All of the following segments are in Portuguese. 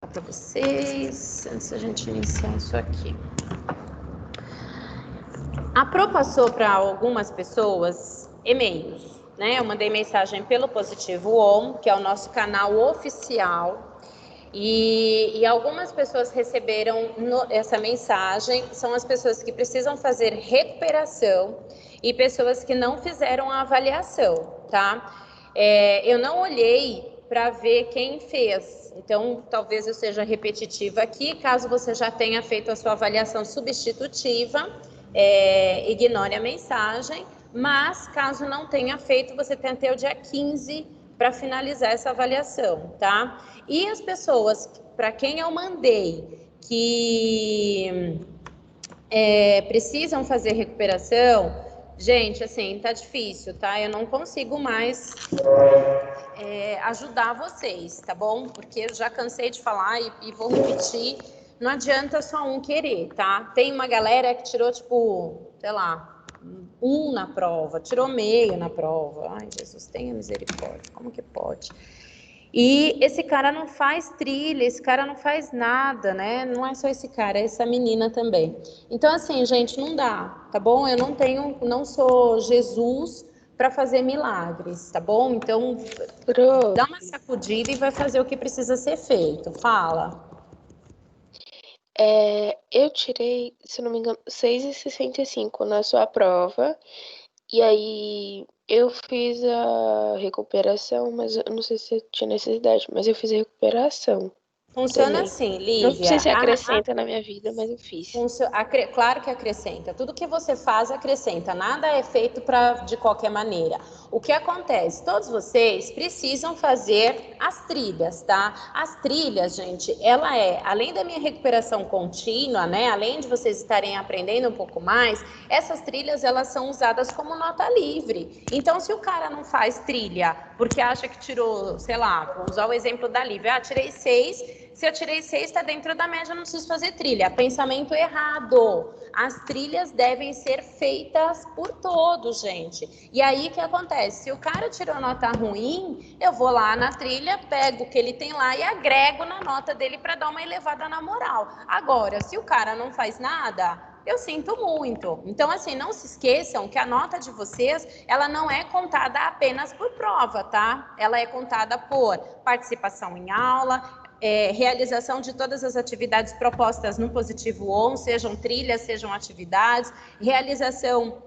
Para vocês, antes da gente iniciar isso aqui. A Pro passou para algumas pessoas e-mails, né? Eu mandei mensagem pelo Positivo On, que é o nosso canal oficial, e algumas pessoas receberam essa mensagem. São as pessoas que precisam fazer recuperação e pessoas que não fizeram a avaliação, tá? Eu não olhei para ver quem fez, então talvez eu seja repetitiva aqui. Caso você já tenha feito a sua avaliação substitutiva, ignore a mensagem, mas caso não tenha feito, você tem até o dia 15 para finalizar essa avaliação, tá? E as pessoas para quem eu mandei que precisam fazer recuperação, gente, assim, tá difícil, tá? Eu não consigo mais ajudar vocês, tá bom? Porque eu já cansei de falar e vou repetir, não adianta só um querer, tá? Tem uma galera que tirou, tipo, sei lá, 1 na prova, tirou meio na prova. Ai, Jesus, tenha misericórdia, como que pode? E esse cara não faz trilha, esse cara não faz nada, né? Não é só esse cara, é essa menina também. Então, assim, gente, não dá, tá bom? Eu não sou Jesus para fazer milagres, tá bom? Então, dá uma sacudida e vai fazer o que precisa ser feito. Fala. Eu tirei, se não me engano, 6,65 na sua prova. E aí eu fiz a recuperação, mas eu não sei se eu tinha necessidade, mas eu fiz a recuperação Funciona também. assim, Não sei Lívia. se acrescenta na minha vida, mas eu fiz. Claro que acrescenta. Tudo que você faz acrescenta. Nada é feito de qualquer maneira. O que acontece? Todos vocês precisam fazer as trilhas, tá? As trilhas, gente, ela além da minha recuperação contínua, né? Além de vocês estarem aprendendo um pouco mais, essas trilhas, elas são usadas como nota livre. Então, se o cara não faz trilha porque acha que tirou, sei lá, vou usar o exemplo da Lívia, tirei 6. Se eu tirei 6, está dentro da média, não preciso fazer trilha. Pensamento errado. As trilhas devem ser feitas por todos, gente. E aí, o que acontece? Se o cara tirou nota ruim, eu vou lá na trilha, pego o que ele tem lá e agrego na nota dele para dar uma elevada na moral. Agora, se o cara não faz nada, eu sinto muito. Então, assim, não se esqueçam que a nota de vocês, ela não é contada apenas por prova, tá? Ela é contada por participação em aula, realização de todas as atividades propostas no Positivo On, sejam trilhas, sejam atividades, realização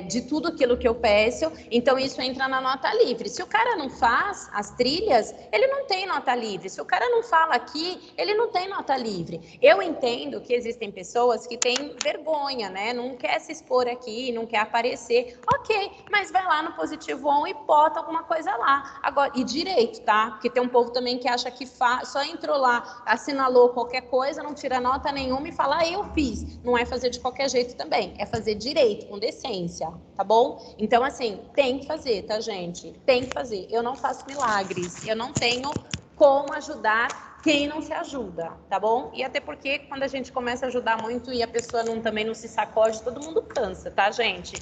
de tudo aquilo que eu peço. Então isso entra na nota livre. Se o cara não faz as trilhas, ele não tem nota livre. Se o cara não fala aqui, ele não tem nota livre. Eu entendo que existem pessoas que têm vergonha, né? Não quer se expor aqui, não quer aparecer. Ok, mas vai lá no Positivo On e bota alguma coisa lá. Agora, e direito, tá? Porque tem um povo também que acha que só entrou lá, assinalou qualquer coisa, não tira nota nenhuma e fala, eu fiz. Não é fazer de qualquer jeito também, é fazer direito, com decência, tá bom? Então, assim, tem que fazer, tá, gente? Tem que fazer. Eu não faço milagres, eu não tenho como ajudar quem não se ajuda, tá bom? E até porque quando a gente começa a ajudar muito e a pessoa também não se sacode, todo mundo cansa, tá, gente?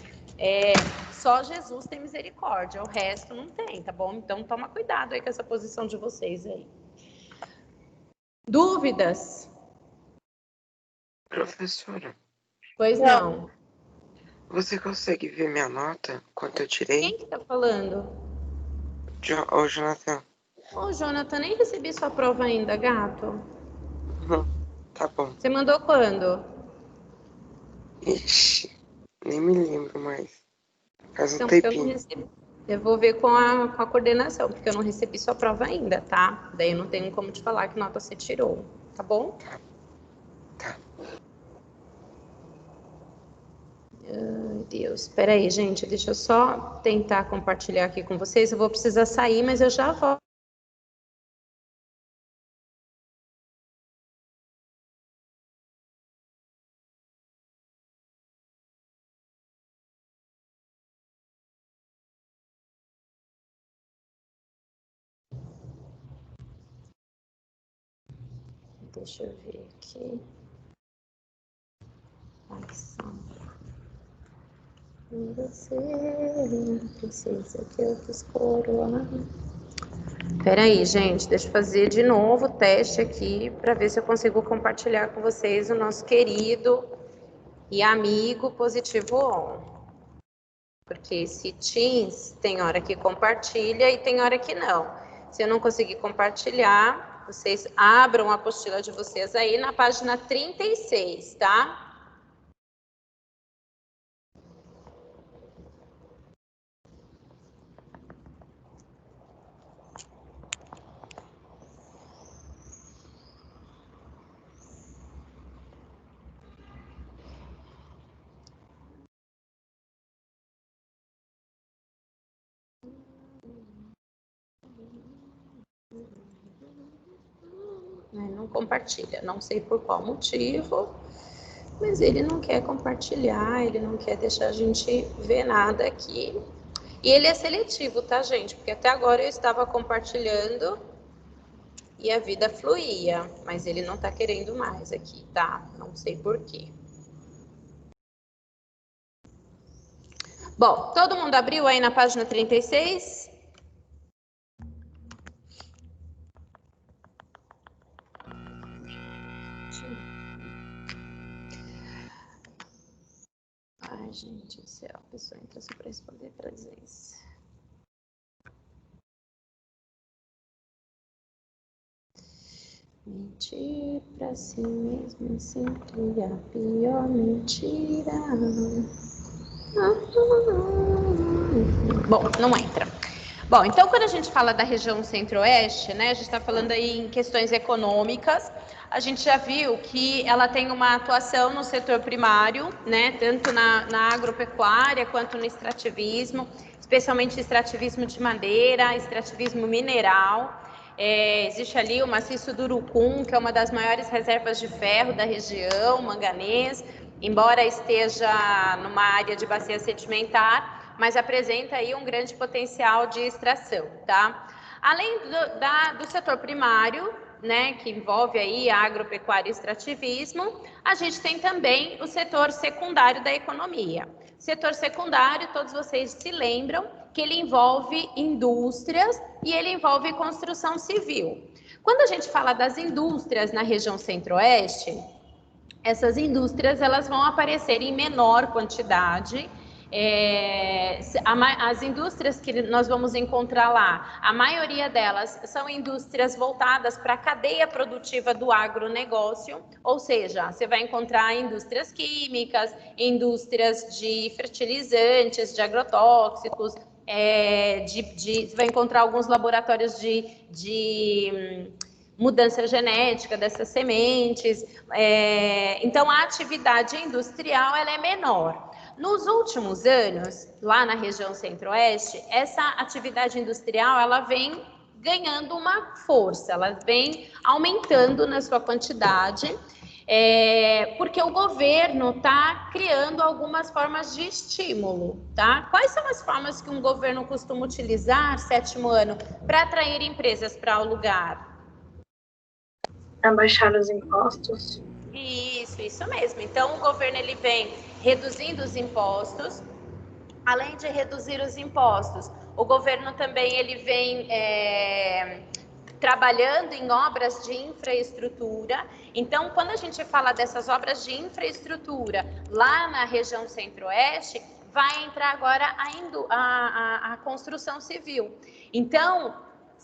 Só Jesus tem misericórdia, o resto não tem, tá bom? Então toma cuidado aí com essa posição de vocês aí. Dúvidas? Professora. Pois não. Você consegue ver minha nota? Quanto eu tirei? Quem que tá falando? Ô, Jonathan. Ô, Jonathan, nem recebi sua prova ainda, gato. Tá bom. Você mandou quando? Ixi, nem me lembro mais. Faz um Então, porque eu não tempinho. recebi. Eu vou ver com a coordenação, porque eu não recebi sua prova ainda, tá? Daí eu não tenho como te falar que nota você tirou, tá bom? Tá. Ai, Deus. Espera aí, gente. Deixa eu só tentar compartilhar aqui com vocês. Eu vou precisar sair, mas eu já volto. Deixa eu ver aqui. Você precisa que eu te coroar. Peraí, gente, deixa eu fazer de novo o teste aqui para ver se eu consigo compartilhar com vocês o nosso querido e amigo Positivo On. Porque esse Teams tem hora que compartilha e tem hora que não. Se eu não conseguir compartilhar, vocês abram a apostila de vocês aí na página 36, tá? Não compartilha, não sei por qual motivo, mas ele não quer compartilhar, ele não quer deixar a gente ver nada aqui. E ele é seletivo, tá, gente? Porque até agora eu estava compartilhando e a vida fluía, mas ele não tá querendo mais aqui, tá? Não sei por quê. Bom, todo mundo abriu aí na página 36? Ai, gente do céu, a pessoa entra só para responder presença. Mentir pra si mesmo é sempre a pior mentira. Bom, não entra. Bom, então quando a gente fala da região centro-oeste, né, a gente está falando aí em questões econômicas, a gente já viu que ela tem uma atuação no setor primário, né, tanto na agropecuária quanto no extrativismo, especialmente extrativismo de madeira, extrativismo mineral. Existe ali o maciço do Urucum, que é uma das maiores reservas de ferro da região, manganês, embora esteja numa área de bacia sedimentar, mas apresenta aí um grande potencial de extração, tá? Além do setor primário, né, que envolve aí agropecuária e extrativismo, a gente tem também o setor secundário da economia. Setor secundário, todos vocês se lembram que ele envolve indústrias e ele envolve construção civil. Quando a gente fala das indústrias na região centro-oeste, essas indústrias elas vão aparecer em menor quantidade. As indústrias que nós vamos encontrar lá, a maioria delas são indústrias voltadas para a cadeia produtiva do agronegócio, ou seja, você vai encontrar indústrias químicas, indústrias de fertilizantes, de agrotóxicos, você vai encontrar alguns laboratórios de mudança genética dessas sementes. Então, a atividade industrial ela é menor. Nos últimos anos, lá na região centro-oeste, essa atividade industrial ela vem ganhando uma força, ela vem aumentando na sua quantidade, porque o governo está criando algumas formas de estímulo, tá? Quais são as formas que um governo costuma utilizar, sétimo ano, para atrair empresas para o lugar? Abaixar os impostos. Isso mesmo. Então, o governo ele vem reduzindo os impostos. Além de reduzir os impostos, o governo também ele vem trabalhando em obras de infraestrutura. Então, quando a gente fala dessas obras de infraestrutura lá na região centro-oeste, vai entrar agora a construção civil. Então,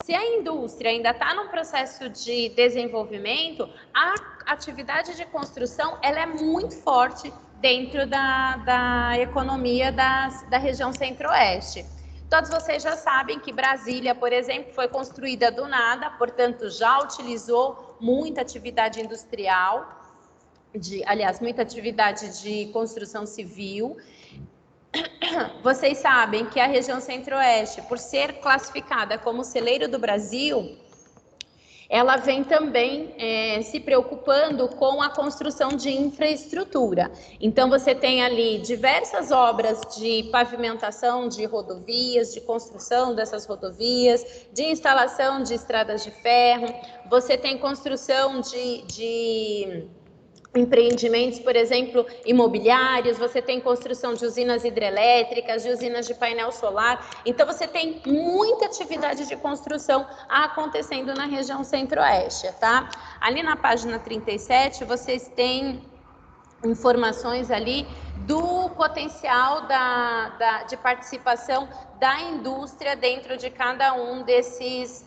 se a indústria ainda está num processo de desenvolvimento, a atividade de construção ela é muito forte dentro da economia da região centro-oeste. Todos vocês já sabem que Brasília, por exemplo, foi construída do nada, portanto, já utilizou muita atividade industrial, muita atividade de construção civil. Vocês sabem que a região centro-oeste, por ser classificada como celeiro do Brasil, ela vem também se preocupando com a construção de infraestrutura. Então, você tem ali diversas obras de pavimentação de rodovias, de construção dessas rodovias, de instalação de estradas de ferro, você tem construção de empreendimentos, por exemplo, imobiliários, você tem construção de usinas hidrelétricas, de usinas de painel solar. Então, você tem muita atividade de construção acontecendo na região centro-oeste, tá? Ali na página 37, vocês têm informações ali do potencial de participação da indústria dentro de cada um desses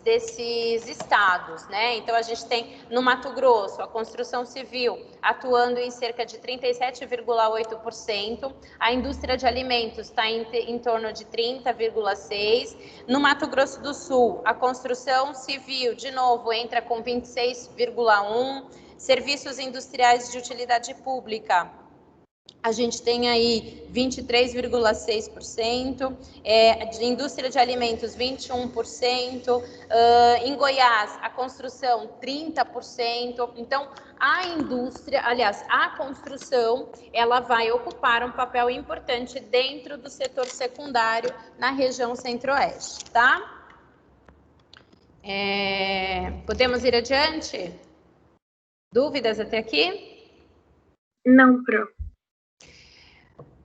estados, né? Então, a gente tem no Mato Grosso a construção civil atuando em cerca de 37,8%, a indústria de alimentos está em torno de 30,6%, no Mato Grosso do Sul, a construção civil, de novo, entra com 26,1%, serviços industriais de utilidade pública, a gente tem aí 23,6%, de indústria de alimentos 21%, em Goiás a construção 30%, então a indústria, aliás, a construção, ela vai ocupar um papel importante dentro do setor secundário na região centro-oeste, tá? Podemos ir adiante? Dúvidas até aqui? Não, Pro.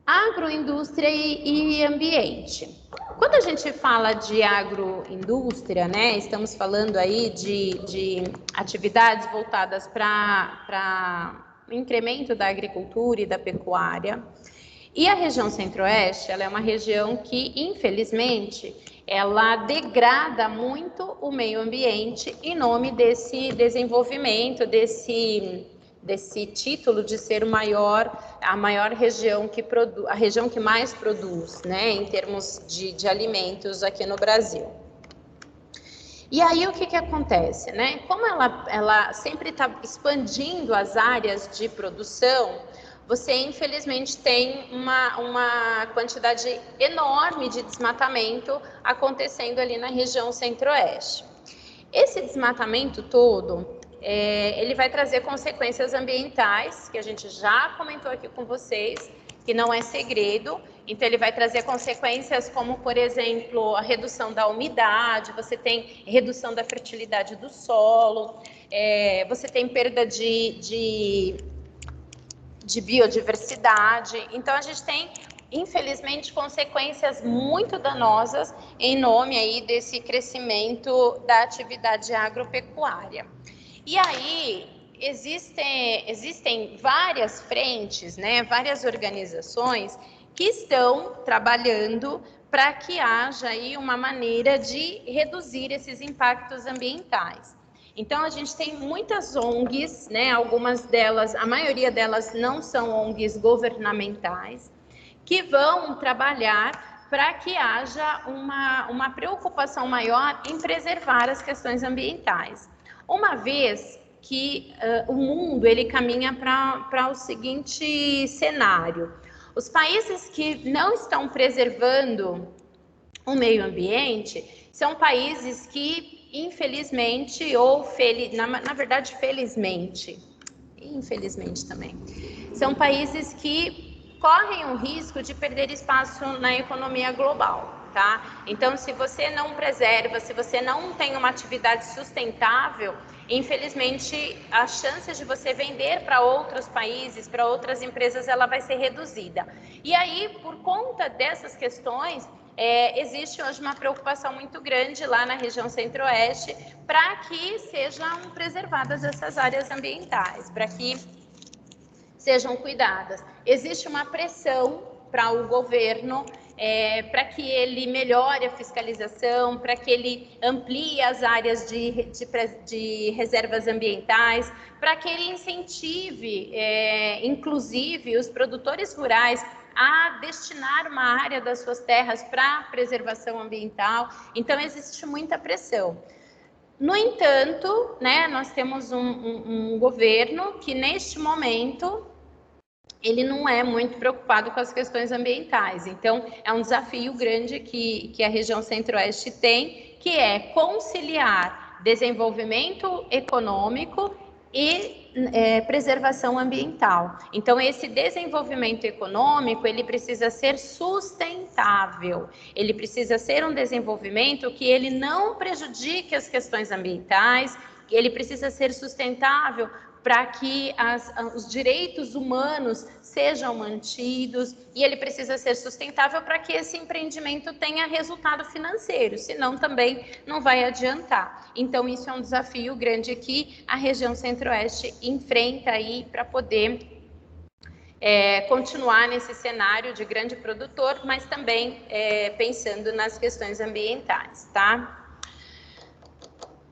Agroindústria e ambiente. Quando a gente fala de agroindústria, né, estamos falando aí de atividades voltadas para o incremento da agricultura e da pecuária. E a região centro-oeste, ela é uma região que, infelizmente, ela degrada muito o meio ambiente em nome desse desenvolvimento, desse título de ser a maior região que produz, a região que mais produz, né, em termos de alimentos aqui no Brasil. E aí o que acontece, né? Como ela sempre está expandindo as áreas de produção, você infelizmente tem uma quantidade enorme de desmatamento acontecendo ali na região centro-oeste. Esse desmatamento todo, ele vai trazer consequências ambientais, que a gente já comentou aqui com vocês, que não é segredo. Então, ele vai trazer consequências como, por exemplo, a redução da umidade, você tem redução da fertilidade do solo, você tem perda de biodiversidade. Então, a gente tem, infelizmente, consequências muito danosas em nome aí desse crescimento da atividade agropecuária. E aí, existem várias frentes, né, várias organizações que estão trabalhando para que haja aí uma maneira de reduzir esses impactos ambientais. Então, a gente tem muitas ONGs, né, algumas delas, a maioria delas não são ONGs governamentais, que vão trabalhar para que haja uma preocupação maior em preservar as questões ambientais. Uma vez que o mundo ele caminha para o seguinte cenário: os países que não estão preservando o meio ambiente são países que, infelizmente, ou na verdade, felizmente, e infelizmente também, são países que correm o risco de perder espaço na economia global. Tá? Então, se você não preserva, se você não tem uma atividade sustentável, infelizmente, a chance de você vender para outros países, para outras empresas, ela vai ser reduzida. E aí, por conta dessas questões, existe hoje uma preocupação muito grande lá na região centro-oeste para que sejam preservadas essas áreas ambientais, para que sejam cuidadas. Existe uma pressão para o governo, para que ele melhore a fiscalização, para que ele amplie as áreas de reservas ambientais, para que ele incentive, inclusive, os produtores rurais a destinar uma área das suas terras para preservação ambiental. Então, existe muita pressão. No entanto, né, nós temos um governo que, neste momento, ele não é muito preocupado com as questões ambientais. Então, é um desafio grande que a região centro-oeste tem, que é conciliar desenvolvimento econômico e preservação ambiental. Então, esse desenvolvimento econômico, ele precisa ser sustentável. Ele precisa ser um desenvolvimento que ele não prejudique as questões ambientais, ele precisa ser sustentável para que os direitos humanos sejam mantidos, e ele precisa ser sustentável para que esse empreendimento tenha resultado financeiro, senão também não vai adiantar. Então, isso é um desafio grande que a região Centro-Oeste enfrenta aí para poder continuar nesse cenário de grande produtor, mas também pensando nas questões ambientais, tá?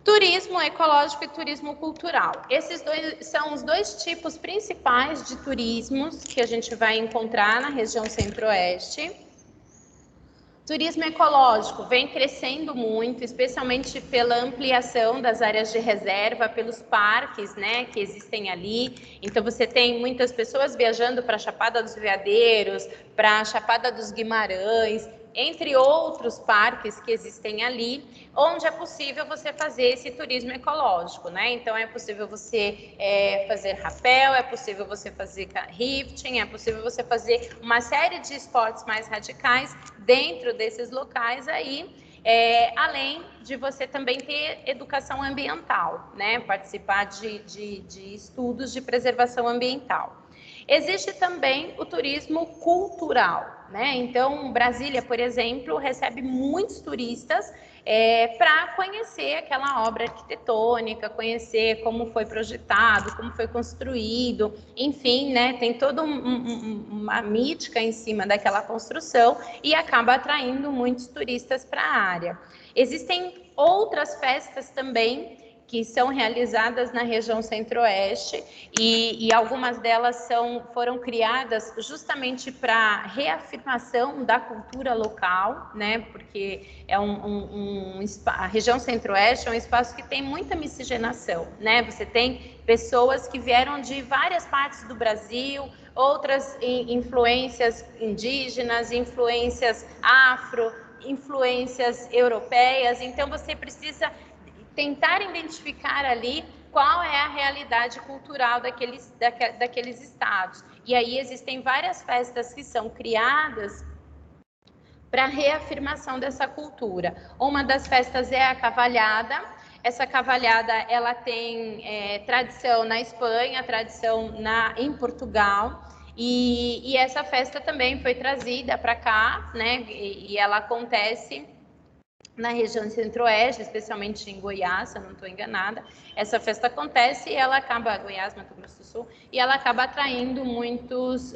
Turismo ecológico e turismo cultural. Esses dois são os dois tipos principais de turismos que a gente vai encontrar na região Centro-Oeste. Turismo ecológico vem crescendo muito, especialmente pela ampliação das áreas de reserva, pelos parques, né, que existem ali. Então, você tem muitas pessoas viajando para a Chapada dos Veadeiros, para a Chapada dos Guimarães, entre outros parques que existem ali, onde é possível você fazer esse turismo ecológico, né? Então, é possível você fazer rapel, é possível você fazer rafting, é possível você fazer uma série de esportes mais radicais dentro desses locais aí, além de você também ter educação ambiental, né? Participar de estudos de preservação ambiental. Existe também o turismo cultural, né? Então, Brasília, por exemplo, recebe muitos turistas para conhecer aquela obra arquitetônica, conhecer como foi projetado, como foi construído, enfim, né? Tem toda uma mítica em cima daquela construção e acaba atraindo muitos turistas para a área. Existem outras festas também que são realizadas na região Centro-Oeste e algumas delas foram criadas justamente para reafirmação da cultura local, né? Porque a região Centro-Oeste é um espaço que tem muita miscigenação, né? Você tem pessoas que vieram de várias partes do Brasil, outras influências indígenas, influências afro, influências europeias, então você precisa tentar identificar ali qual é a realidade cultural daqueles estados. E aí existem várias festas que são criadas para reafirmação dessa cultura. Uma das festas é a cavalhada. Essa cavalhada ela tem tradição na Espanha, tradição em Portugal. E essa festa também foi trazida para cá, né? E ela acontece na região Centro-Oeste, especialmente em Goiás, se eu não estou enganada. Essa festa acontece e ela acaba, Goiás, Mato Grosso do Sul, e ela acaba atraindo muitos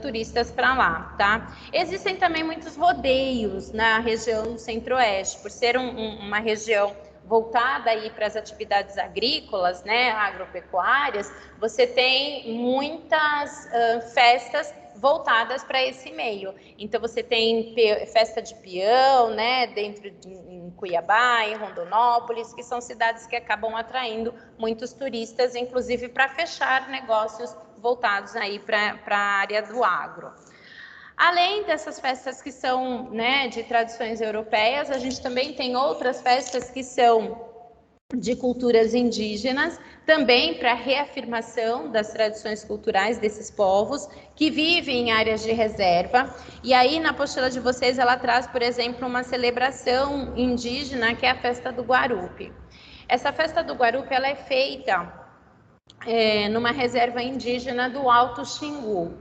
turistas para lá, tá? Existem também muitos rodeios na região Centro-Oeste, por ser uma região voltada aí para as atividades agrícolas, né, agropecuárias, você tem muitas festas voltadas para esse meio. Então, você tem festa de peão, né, em Cuiabá, em Rondonópolis, que são cidades que acabam atraindo muitos turistas, inclusive para fechar negócios voltados aí para a área do agro. Além dessas festas que são, né, de tradições europeias, a gente também tem outras festas que são de culturas indígenas, também para reafirmação das tradições culturais desses povos que vivem em áreas de reserva. E aí, na apostila de vocês, ela traz, por exemplo, uma celebração indígena, que é a festa do Guarupi. Essa festa do Guarupi, ela é feita numa reserva indígena do Alto Xingu.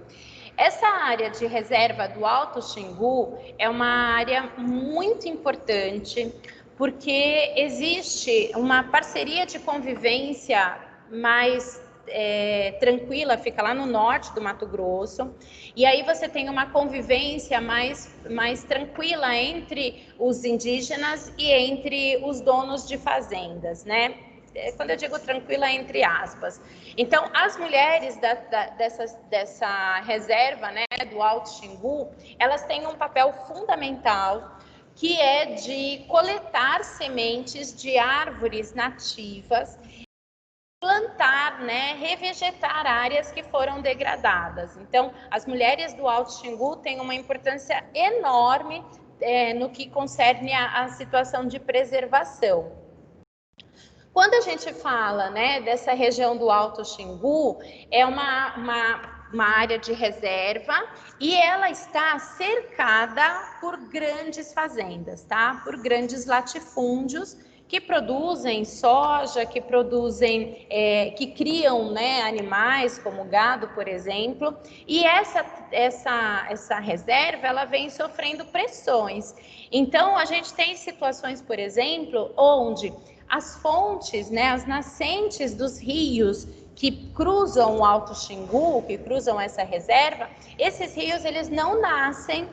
Essa área de reserva do Alto Xingu é uma área muito importante, porque existe uma parceria de convivência mais tranquila, fica lá no norte do Mato Grosso, e aí você tem uma convivência mais tranquila entre os indígenas e entre os donos de fazendas, né? Quando eu digo tranquila, entre aspas. Então, as mulheres dessa reserva, né, do Alto Xingu, elas têm um papel fundamental, que é de coletar sementes de árvores nativas, plantar, né, revegetar áreas que foram degradadas. Então, as mulheres do Alto Xingu têm uma importância enorme no que concerne a situação de preservação. Quando a gente fala, né, dessa região do Alto Xingu, é uma área de reserva e ela está cercada por grandes fazendas, tá? Por grandes latifúndios que produzem soja, que produzem, que criam, né, animais como gado, por exemplo, e essa reserva ela vem sofrendo pressões. Então a gente tem situações, por exemplo, onde as fontes, né, as nascentes dos rios que cruzam o Alto Xingu, que cruzam essa reserva, esses rios eles não nascem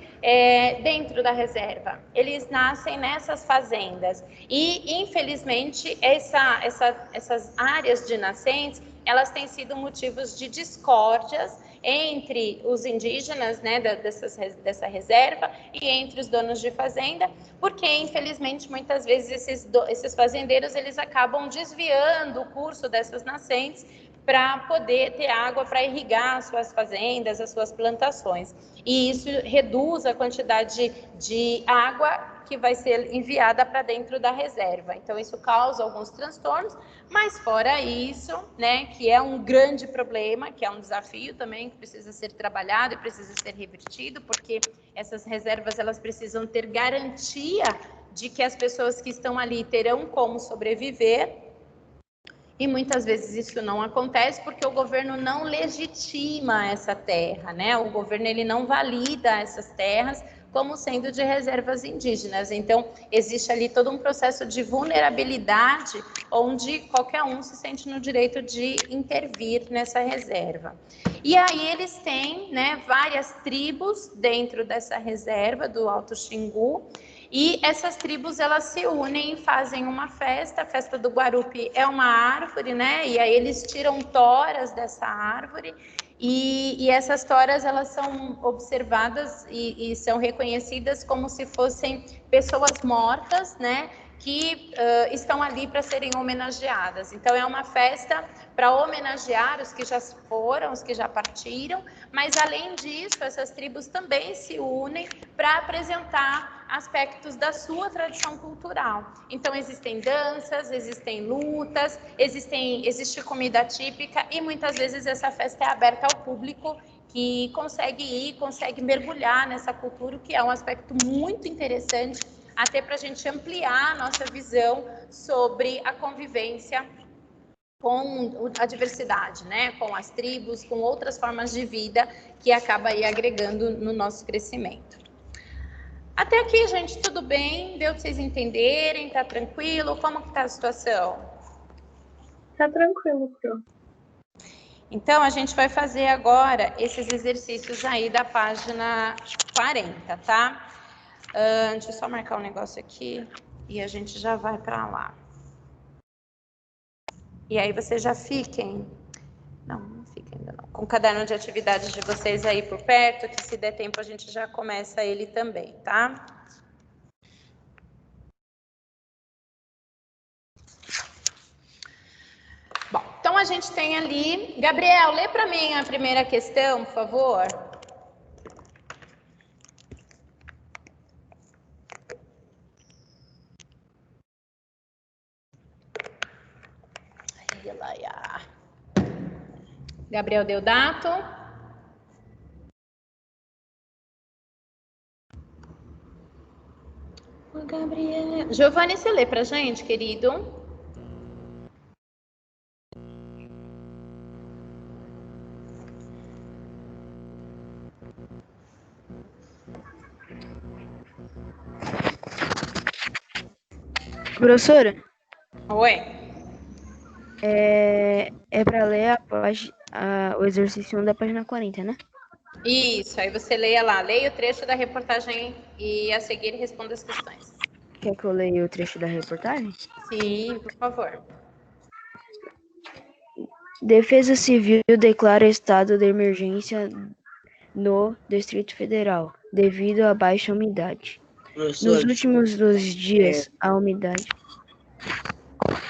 dentro da reserva, eles nascem nessas fazendas. E, infelizmente, essas áreas de nascentes, elas têm sido motivos de discórdias entre os indígenas, né, dessa reserva e entre os donos de fazenda, porque, infelizmente, muitas vezes esses fazendeiros eles acabam desviando o curso dessas nascentes para poder ter água para irrigar as suas fazendas, as suas plantações. E isso reduz a quantidade de água que vai ser enviada para dentro da reserva. Então, isso causa alguns transtornos, mas fora isso, né, que é um grande problema, que é um desafio também, que precisa ser trabalhado e precisa ser revertido, porque essas reservas, elas precisam ter garantia de que as pessoas que estão ali terão como sobreviver. E muitas vezes isso não acontece porque o governo não legitima essa terra, né? O governo ele não valida essas terras como sendo de reservas indígenas. Então, existe ali todo um processo de vulnerabilidade onde qualquer um se sente no direito de intervir nessa reserva. E aí eles têm, né, várias tribos dentro dessa reserva do Alto Xingu. E essas tribos, elas se unem e fazem uma festa. A festa do Guarupi é uma árvore, né? E aí eles tiram toras dessa árvore. E essas toras, elas são observadas e são reconhecidas como se fossem pessoas mortas, né? Que estão ali para serem homenageadas. Então, é uma festa para homenagear os que já foram, os que já partiram, mas, além disso, essas tribos também se unem para apresentar aspectos da sua tradição cultural. Então, existem danças, existem lutas, existe comida típica e, muitas vezes, essa festa é aberta ao público que consegue ir, consegue mergulhar nessa cultura, que é um aspecto muito interessante, até para a gente ampliar a nossa visão sobre a convivência com a diversidade, né? Com as tribos, com outras formas de vida que acaba aí agregando no nosso crescimento. Até aqui, gente, tudo bem? Deu para vocês entenderem? Tá tranquilo? Como que tá a situação? Tá tranquilo, Pro. Então, a gente vai fazer agora esses exercícios aí da página 40, tá? Deixa eu só marcar um negócio aqui e a gente já vai para lá. E aí vocês já fiquem... Não fica ainda não. Com o caderno de atividades de vocês aí por perto, que se der tempo a gente já começa ele também, tá? Bom, então a gente tem ali... Gabriel, lê para mim a primeira questão, por favor. Gabriel Deodato. Gabriel. Giovanni, você lê pra gente, querido? Professora, Oi. é para ler o exercício 1 da página 40, né? Isso, aí você leia lá, leia o trecho da reportagem e a seguir responda as questões. Quer que eu leia o trecho da reportagem? Sim, por favor. Defesa Civil declara estado de emergência no Distrito Federal, devido à baixa umidade. Nos últimos 2 dias, a umidade...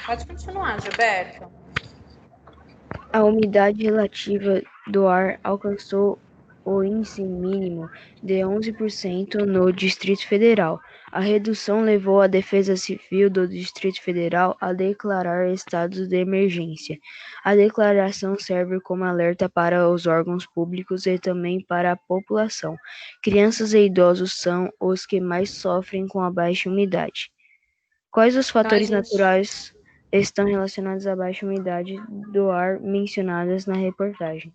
Pode continuar, Gilberto. A umidade relativa do ar alcançou o índice mínimo de 11% no Distrito Federal. A redução levou a Defesa Civil do Distrito Federal a declarar estado de emergência. A declaração serve como alerta para os órgãos públicos e também para a população. Crianças e idosos são os que mais sofrem com a baixa umidade. Quais os Então, a fatores gente... naturais estão relacionados à baixa umidade do ar mencionadas na reportagem?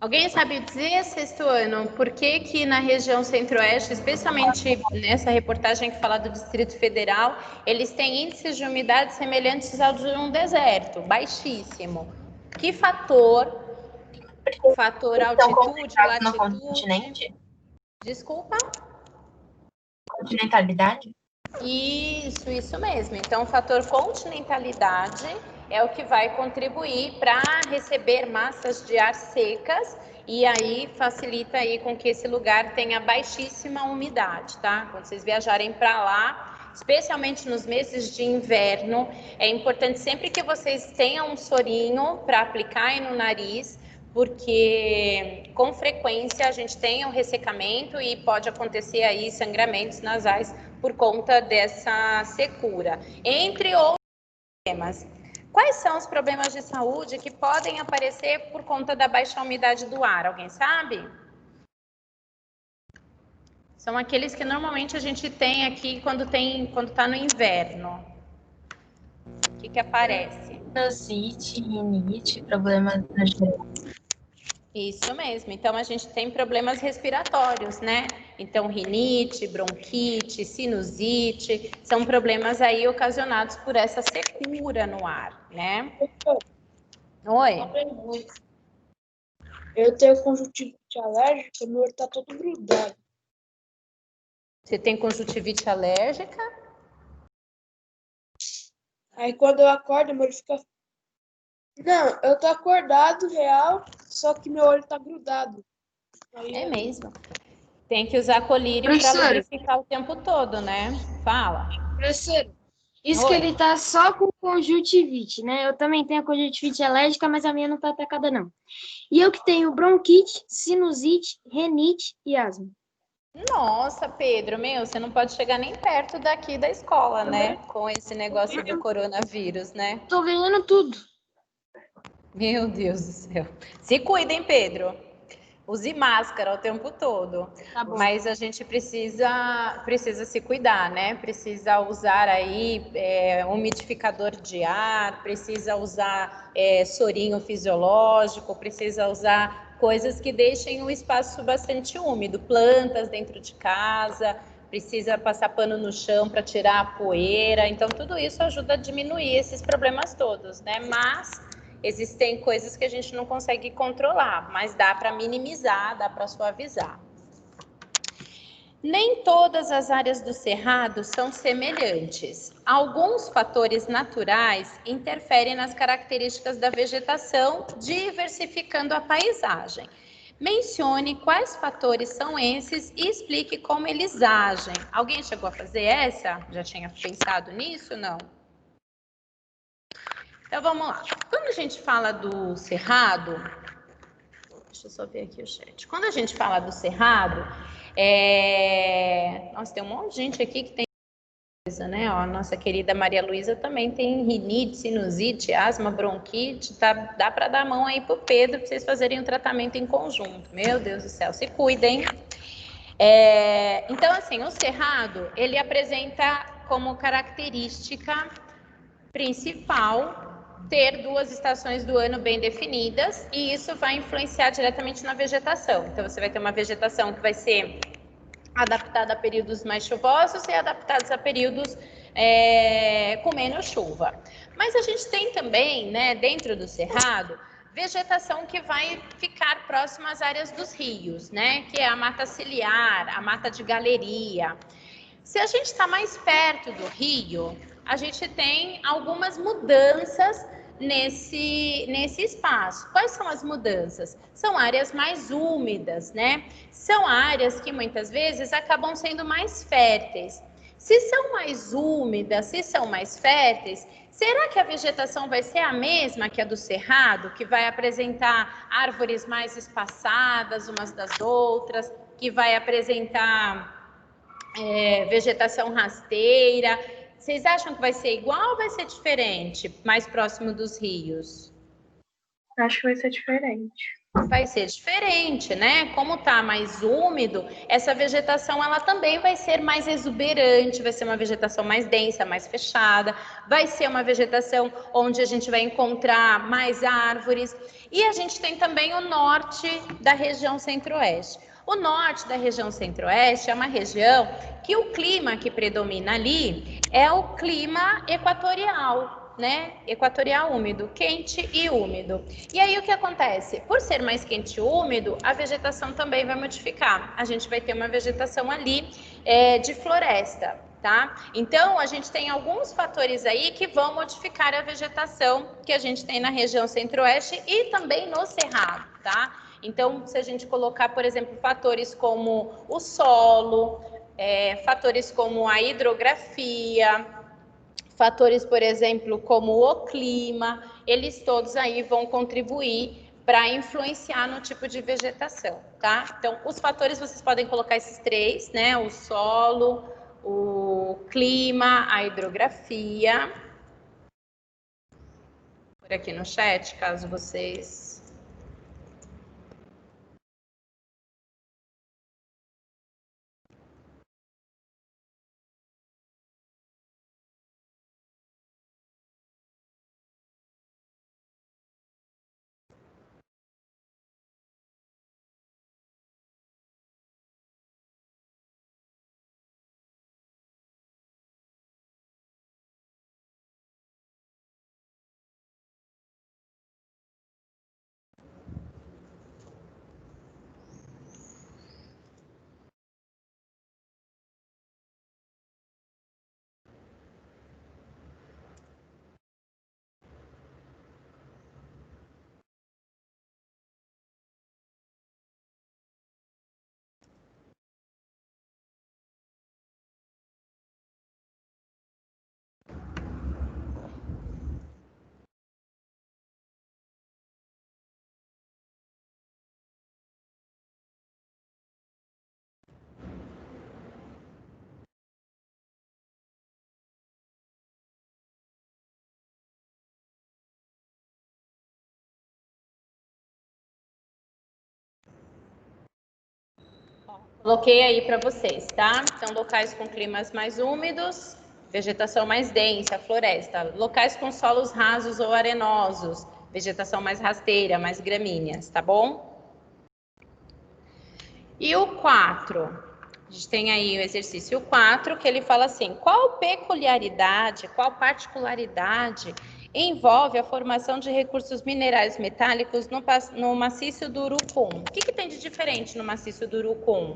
Alguém sabe dizer, sexto ano, por que que na região centro-oeste, especialmente nessa reportagem que fala do Distrito Federal, eles têm índices de umidade semelhantes ao de um deserto, baixíssimo? Que fator São altitude, concentrados no latitude... continente? Desculpa? Continentalidade? Isso mesmo. Então, o fator continentalidade é o que vai contribuir para receber massas de ar secas e aí facilita aí com que esse lugar tenha baixíssima umidade, tá? Quando vocês viajarem para lá, especialmente nos meses de inverno, é importante sempre que vocês tenham um sorinho para aplicar aí no nariz, porque com frequência a gente tem um ressecamento e pode acontecer aí sangramentos nasais por conta dessa secura, entre outros problemas. Quais são os problemas de saúde que podem aparecer por conta da baixa umidade do ar? Alguém sabe? São aqueles que normalmente a gente tem aqui quando está no inverno. O que aparece? Sinusite, rinite, problemas no geral. Isso mesmo. Então, a gente tem problemas respiratórios, né? Então, rinite, bronquite, sinusite, são problemas aí ocasionados por essa secura no ar, né? Oi? Eu tenho conjuntivite alérgica, meu olho tá todo grudado. Você tem conjuntivite alérgica? Aí quando eu acordo, meu olho fica... Não, eu tô acordado, real, só que meu olho tá grudado. Aí É mesmo. Tem que usar colírio para lubrificar o tempo todo, né? Fala. Professor, isso Oi. que ele tá só com conjuntivite, né? Eu também tenho a conjuntivite alérgica, mas a minha não tá atacada, não. E eu que tenho bronquite, sinusite, renite e asma. Nossa, Pedro, meu, você não pode chegar nem perto daqui da escola, né? Com esse negócio do coronavírus, né? Tô vendo tudo. Meu Deus do céu. Se cuidem, Pedro. Use máscara o tempo todo. Tá bom. Mas a gente precisa se cuidar, né? Precisa usar aí umidificador de ar, precisa usar sorinho fisiológico, precisa usar coisas que deixem o espaço bastante úmido, plantas dentro de casa, precisa passar pano no chão para tirar a poeira. Então, tudo isso ajuda a diminuir esses problemas todos, né? Mas existem coisas que a gente não consegue controlar, mas dá para minimizar, dá para suavizar. Nem todas as áreas do cerrado são semelhantes. Alguns fatores naturais interferem nas características da vegetação, diversificando a paisagem. Mencione quais fatores são esses e explique como eles agem. Alguém chegou a fazer essa? Já tinha pensado nisso? Não? Então, vamos lá. Quando a gente fala do cerrado, deixa eu só ver aqui o chat. Quando a gente fala do cerrado, nossa, tem um monte de gente aqui que tem coisa, né? Ó, a nossa querida Maria Luísa também tem rinite, sinusite, asma, bronquite. Tá? Dá para dar a mão aí pro Pedro para vocês fazerem um tratamento em conjunto. Meu Deus do céu, se cuidem. Então, assim, o cerrado, ele apresenta como característica principal ter 2 estações do ano bem definidas, e isso vai influenciar diretamente na vegetação. Então, você vai ter uma vegetação que vai ser adaptada a períodos mais chuvosos e adaptados a períodos com menos chuva. Mas a gente tem também, né, dentro do cerrado, vegetação que vai ficar próxima às áreas dos rios, né, que é a mata ciliar, a mata de galeria. Se a gente está mais perto do rio, a gente tem algumas mudanças nesse espaço. Quais são as mudanças? São áreas mais úmidas, né? São áreas que muitas vezes acabam sendo mais férteis. Se são mais úmidas, se são mais férteis, será que a vegetação vai ser a mesma que a do cerrado, que vai apresentar árvores mais espaçadas umas das outras, que vai apresentar vegetação rasteira? Vocês acham que vai ser igual ou vai ser diferente, mais próximo dos rios? Acho que vai ser diferente. vai ser diferente, né? Como tá mais úmido, essa vegetação ela também vai ser mais exuberante, vai ser uma vegetação mais densa, mais fechada, vai ser uma vegetação onde a gente vai encontrar mais árvores. E a gente tem também o norte da região centro-oeste. O norte da região centro-oeste é uma região que o clima que predomina ali é o clima equatorial, né? Equatorial úmido, quente e úmido. E aí o que acontece? Por ser mais quente e úmido, a vegetação também vai modificar. A gente vai ter uma vegetação ali de floresta, tá? Então a gente tem alguns fatores aí que vão modificar a vegetação que a gente tem na região centro-oeste e também no cerrado, tá? Então, se a gente colocar, por exemplo, fatores como o solo, fatores como a hidrografia, fatores, por exemplo, como o clima, eles todos aí vão contribuir para influenciar no tipo de vegetação, tá? Então, os fatores vocês podem colocar esses três, né? O solo, o clima, a hidrografia. Por aqui no chat, caso vocês... Coloquei aí para vocês, tá? Então, locais com climas mais úmidos, vegetação mais densa, floresta. Locais com solos rasos ou arenosos, vegetação mais rasteira, mais gramíneas, tá bom? E o 4, a gente tem aí o exercício 4, que ele fala assim, qual peculiaridade, qual particularidade envolve a formação de recursos minerais metálicos no maciço do Urucum? O que tem de diferente no maciço do Urucum?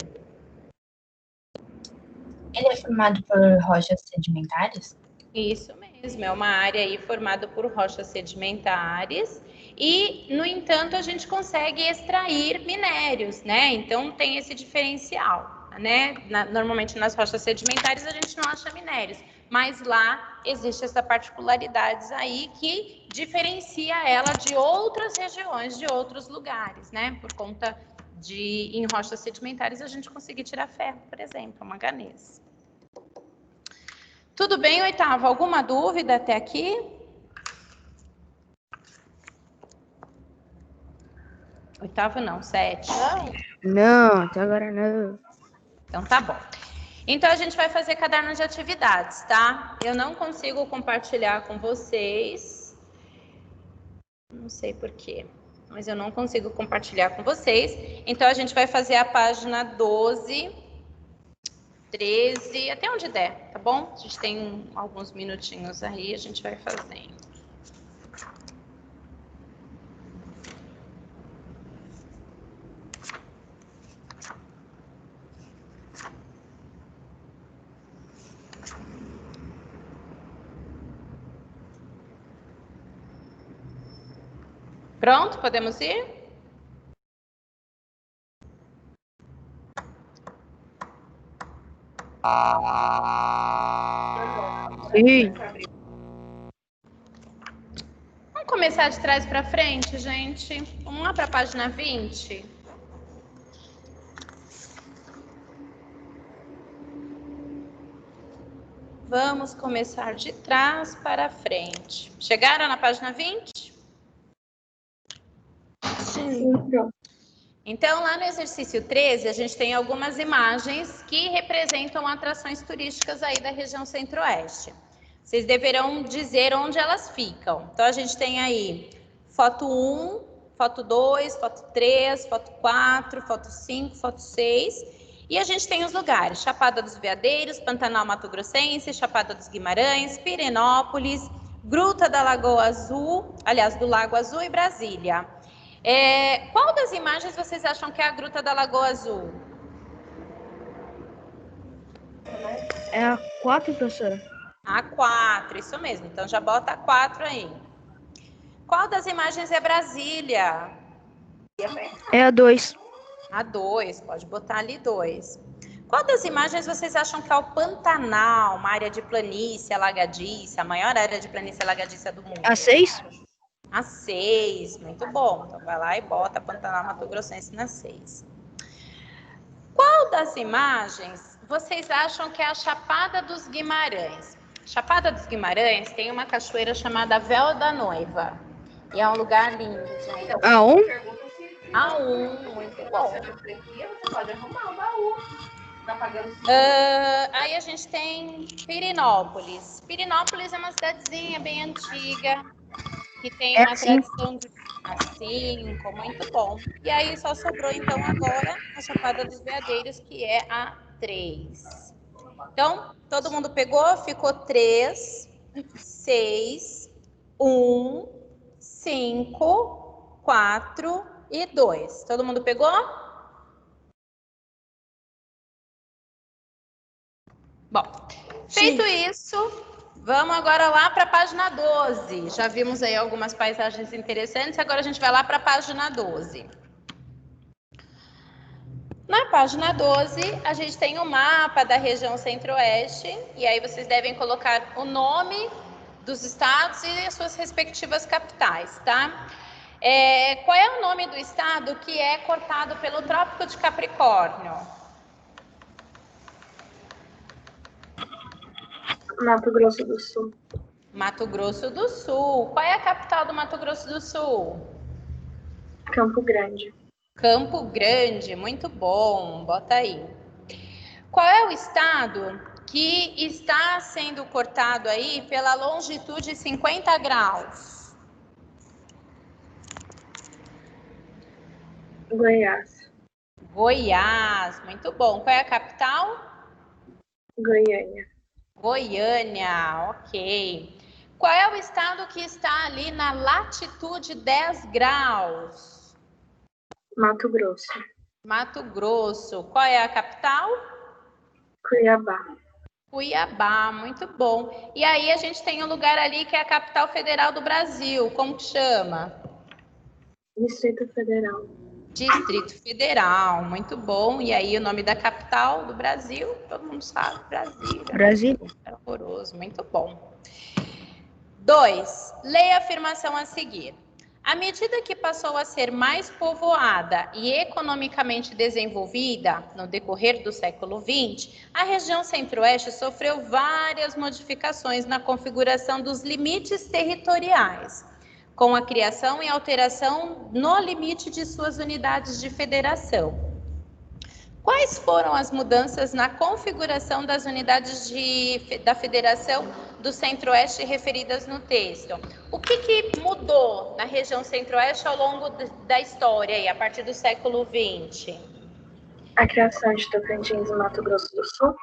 Ele é formado por rochas sedimentares? Isso mesmo, é uma área aí formada por rochas sedimentares e, no entanto, a gente consegue extrair minérios, né? Então tem esse diferencial, né? Normalmente nas rochas sedimentares a gente não acha minérios, mas lá existe essa particularidade aí que diferencia ela de outras regiões, de outros lugares, né? Por conta de, em rochas sedimentares, a gente conseguir tirar ferro, por exemplo, manganês. Tudo bem, oitavo? Alguma dúvida até aqui? Oitavo não, 7. Não, até agora não. Então tá bom. Então a gente vai fazer caderno de atividades, tá? Eu não consigo compartilhar com vocês. Não sei por quê, mas eu não consigo compartilhar com vocês. Então a gente vai fazer a página 12, 13, até onde der, tá bom? A gente tem alguns minutinhos aí, a gente vai fazendo. Pronto, podemos ir? Sim. Vamos começar de trás para frente, gente. Vamos lá para a página 20. Vamos começar de trás para frente. Chegaram na página 20? Sim. Sim, Pro. Então, lá no exercício 13, a gente tem algumas imagens que representam atrações turísticas aí da região centro-oeste. Vocês deverão dizer onde elas ficam. Então, a gente tem aí foto 1, foto 2, foto 3, foto 4, foto 5, foto 6. E a gente tem os lugares: Chapada dos Veadeiros, Pantanal Mato Grossense, Chapada dos Guimarães, Pirenópolis, Gruta da Lagoa Azul, aliás, do Lago Azul e Brasília. Qual das imagens vocês acham que é a Gruta da Lagoa Azul? É a 4, professora? A 4, isso mesmo. Então já bota a 4 aí. Qual das imagens é Brasília? É a 2. A 2, pode botar ali 2. Qual das imagens vocês acham que é o Pantanal, uma área de planície alagadiça, a maior área de planície alagadiça do mundo? A 6? A 6, muito bom. Então vai lá e bota Pantanal Mato Grossense na 6. Qual das imagens vocês acham que é a Chapada dos Guimarães? Chapada dos Guimarães tem uma cachoeira chamada Véu da Noiva. E é um lugar lindo, gente. A 1? A 1, muito bom. Aí a gente tem Pirenópolis. Pirenópolis é uma cidadezinha bem antiga, que tem uma tradição de a 5, muito bom. E aí só sobrou então agora a Chapada dos Veadeiros, que é a 3. Então, todo mundo pegou? Ficou 3, 6, 1, 5, 4 e 2. Todo mundo pegou? Bom, feito isso, vamos agora lá para a página 12. Já vimos aí algumas paisagens interessantes, agora a gente vai lá para a página 12. Na página 12, a gente tem o mapa da região centro-oeste, e aí vocês devem colocar o nome dos estados e as suas respectivas capitais, tá? Qual é o nome do estado que é cortado pelo Trópico de Capricórnio? Mato Grosso do Sul. Mato Grosso do Sul. Qual é a capital do Mato Grosso do Sul? Campo Grande. Campo Grande, muito bom, bota aí. Qual é o estado que está sendo cortado aí pela longitude 50 graus? Goiás. Goiás, muito bom. Qual é a capital? Goiânia. Goiânia, ok. Qual é o estado que está ali na latitude 10 graus? Mato Grosso. Mato Grosso. Qual é a capital? Cuiabá. Cuiabá, muito bom. E aí a gente tem um lugar ali que é a capital federal do Brasil. Como que chama? Distrito Federal. Distrito Federal, muito bom. E aí o nome da capital do Brasil, todo mundo sabe, Brasília. Brasília. É horroroso, muito bom. 2. Leia a afirmação a seguir. À medida que passou a ser mais povoada e economicamente desenvolvida no decorrer do século XX, a região centro-oeste sofreu várias modificações na configuração dos limites territoriais, com a criação e alteração no limite de suas unidades de federação. Quais foram as mudanças na configuração das unidades da federação do Centro-Oeste referidas no texto? O que mudou na região Centro-Oeste ao longo da história, aí, a partir do século XX? A criação de Tocantins e Mato Grosso do Sul.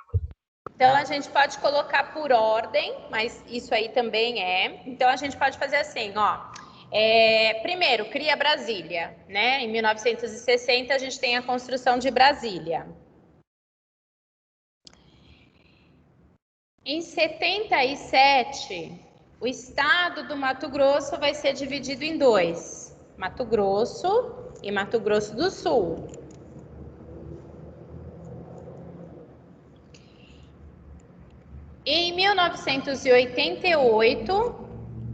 Então, a gente pode colocar por ordem, mas isso aí também é. Então, a gente pode fazer assim, ó. Primeiro, cria Brasília, né? Em 1960, a gente tem a construção de Brasília. Em 77, o estado do Mato Grosso vai ser dividido em 2. Mato Grosso e Mato Grosso do Sul. Em 1988,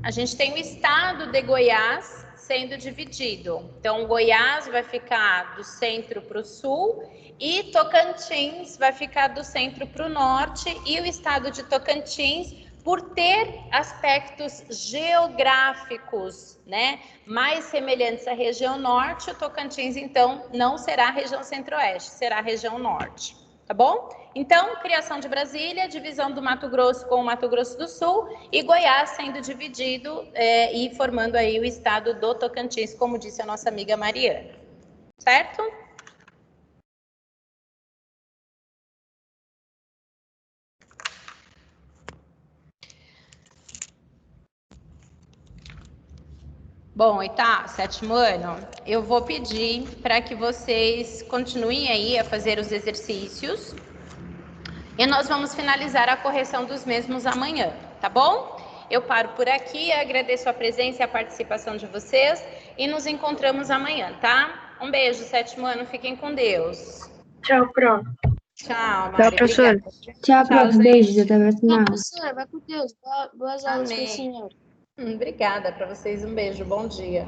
a gente tem o estado de Goiás sendo dividido. Então, Goiás vai ficar do centro para o sul e Tocantins vai ficar do centro para o norte. E o estado de Tocantins, por ter aspectos geográficos, né, mais semelhantes à região norte, o Tocantins, então, não será a região centro-oeste, será a região norte, tá bom? Então, criação de Brasília, divisão do Mato Grosso com o Mato Grosso do Sul e Goiás sendo dividido e formando aí o estado do Tocantins, como disse a nossa amiga Mariana, certo? Bom, sétimo ano, eu vou pedir para que vocês continuem aí a fazer os exercícios e nós vamos finalizar a correção dos mesmos amanhã, tá bom? Eu paro por aqui, agradeço a presença e a participação de vocês e nos encontramos amanhã, tá? Um beijo, sétimo ano, fiquem com Deus. Tchau, Pro. Tchau, Mari. Tchau, professor. Obrigada. Tchau, prof. gente. Beijos. Até a próxima aula. Professor, vai com Deus. Boas aulas para o Amém. senhor. Obrigada para vocês, um beijo, bom dia.